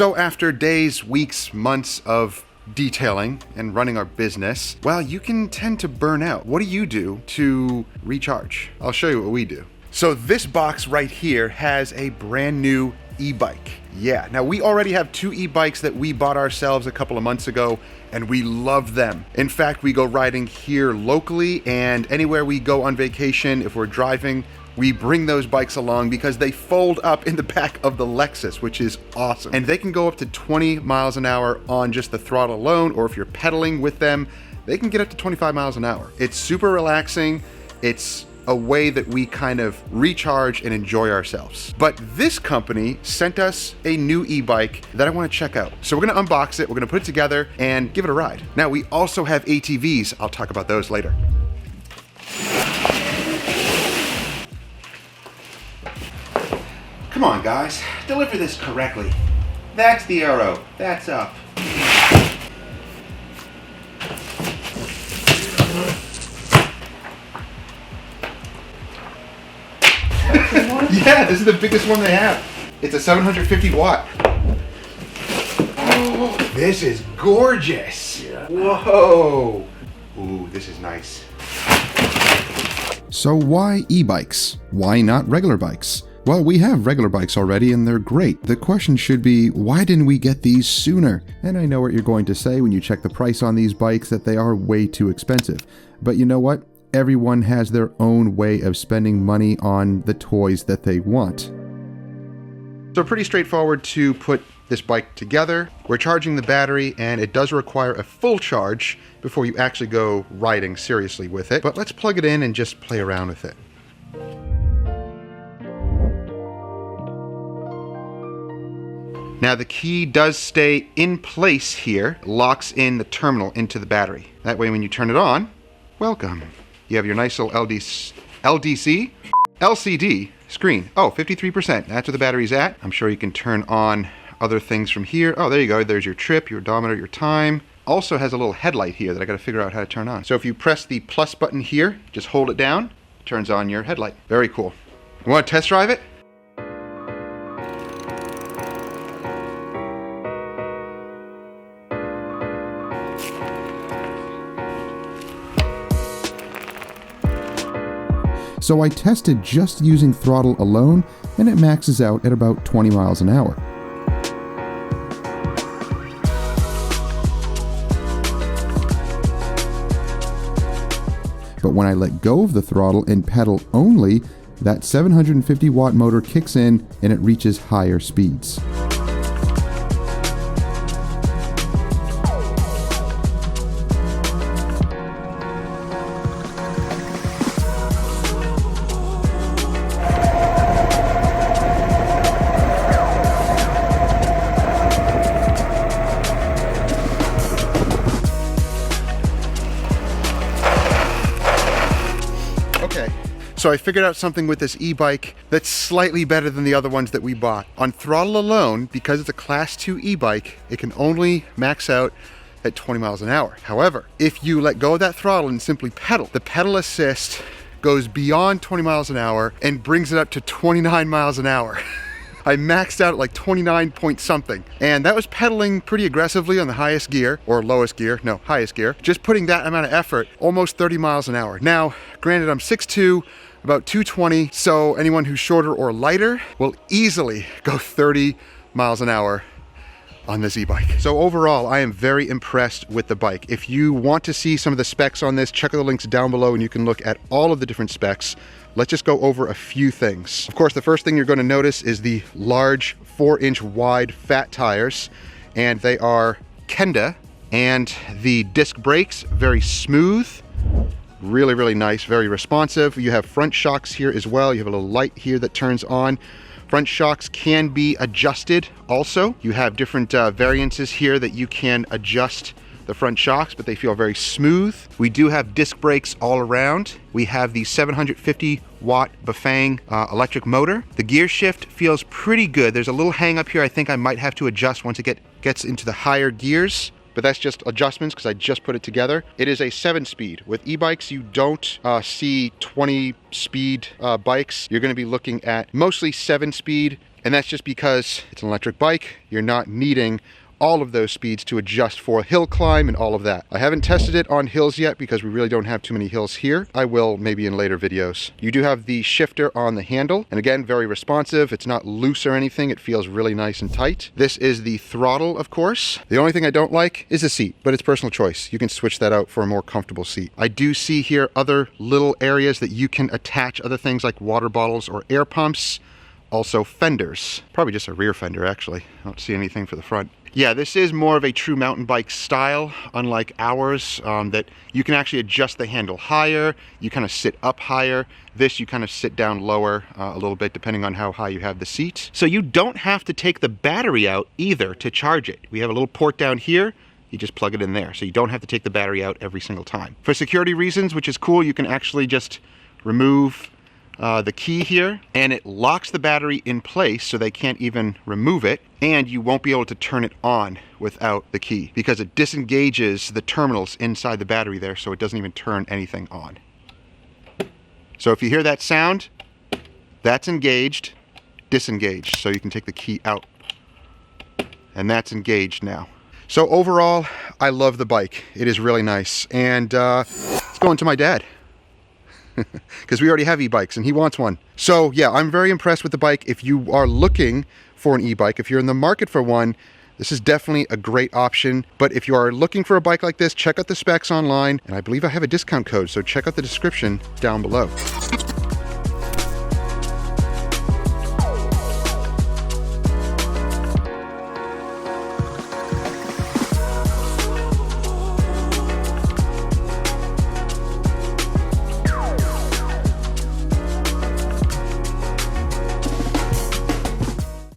So after days, weeks, months of detailing and running our business, well, you can tend to burn out. What do you do to recharge? I'll show you what we do. So this box right here has a brand new e-bike. Yeah, now we already have 2 e-bikes that we bought ourselves a couple of months ago, and we love them. In fact, we go riding here locally, and anywhere we go on vacation, if we're driving, we bring those bikes along because they fold up in the back of the Lexus, which is awesome. And they can go up to 20 miles an hour on just the throttle alone, or if you're pedaling with them, they can get up to 25 miles an hour. It's super relaxing. It's a way that we kind of recharge and enjoy ourselves. But this company sent us a new e-bike that I want to check out. So we're going to unbox it, we're going to put it together and give it a ride. Now we also have ATVs. I'll talk about those later. Come on guys, deliver this correctly. That's the arrow, that's up. Yeah, this is the biggest one they have. It's a 750 watt. Oh, this is gorgeous. Yeah. Whoa. Ooh, this is nice. So why e-bikes? Why not regular bikes? Well, we have regular bikes already and they're great. The question should be, why didn't we get these sooner? And I know what you're going to say when you check the price on these bikes, that they are way too expensive. But you know what? Everyone has their own way of spending money on the toys that they want. So pretty straightforward to put this bike together. We're charging the battery and it does require a full charge before you actually go riding seriously with it. But let's plug it in and just play around with it. Now the key does stay in place here, locks in the terminal into the battery. That way when you turn it on, welcome. You have your nice little LCD screen. Oh, 53%, that's where the battery's at. I'm sure you can turn on other things from here. Oh, there you go, there's your trip, your odometer, your time. Also has a little headlight here that I gotta figure out how to turn on. So if you press the plus button here, just hold it down, it turns on your headlight. Very cool. You wanna test drive it? So I tested just using throttle alone, and it maxes out at about 20 miles an hour. But when I let go of the throttle and pedal only, that 750 watt motor kicks in and it reaches higher speeds. So I figured out something with this e-bike that's slightly better than the other ones that we bought. On throttle alone, because it's a class 2 e-bike, it can only max out at 20 miles an hour. However, if you let go of that throttle and simply pedal, the pedal assist goes beyond 20 miles an hour and brings it up to 29 miles an hour. I maxed out at like 29 point something. And that was pedaling pretty aggressively on the highest gear, or lowest gear, no, highest gear. Just putting that amount of effort, almost 30 miles an hour. Now, granted, I'm 6'2", about 220, so anyone who's shorter or lighter will easily go 30 miles an hour on this e-bike. So overall, I am very impressed with the bike. If you want to see some of the specs on this, check out the links down below and you can look at all of the different specs. Let's just go over a few things. Of course, the first thing you're going to notice is the large 4-inch wide fat tires, and they are Kenda, and the disc brakes, very smooth. Really, really nice, very responsive. You have front shocks here as well. You have a little light here that turns on. Front shocks can be adjusted also. You have different variances here that you can adjust the front shocks, but they feel very smooth. We do have disc brakes all around. We have the 750 watt Bafang electric motor. The gear shift feels pretty good. There's a little hang up here I think I might have to adjust once it gets into the higher gears. But that's just adjustments because I just put it together. It is a 7-speed. With e-bikes, you don't see 20-speed bikes. You're going to be looking at mostly 7-speed. And that's just because it's an electric bike. You're not needing all of those speeds to adjust for hill climb and all of that. I haven't tested it on hills yet because we really don't have too many hills here. I will maybe in later videos. You do have the shifter on the handle, and again, very responsive. It's not loose or anything. It feels really nice and tight. This is the throttle, of course. The only thing I don't like is the seat, but it's personal choice. You can switch that out for a more comfortable seat. I do see here other little areas that you can attach other things like water bottles or air pumps. Also fenders. Probably just a rear fender, actually. I don't see anything for the front. Yeah, this is more of a true mountain bike style, unlike ours, that you can actually adjust the handle higher, you kind of sit up higher. This, you kind of sit down lower a little bit, depending on how high you have the seat. So you don't have to take the battery out either to charge it. We have a little port down here. You just plug it in there, so you don't have to take the battery out every single time. For security reasons, which is cool, you can actually just remove the key here, and it locks the battery in place so they can't even remove it, and you won't be able to turn it on without the key because it disengages the terminals inside the battery there, so it doesn't even turn anything on. So if you hear that sound, that's engaged, disengaged, so you can take the key out, and that's engaged now. So overall, I love the bike. It is really nice, and let's go into my dad. Because we already have e-bikes and he wants one. So yeah, I'm very impressed with the bike. If you are looking for an e-bike, if you're in the market for one, this is definitely a great option. But if you are looking for a bike like this, check out the specs online. And I believe I have a discount code, so check out the description down below.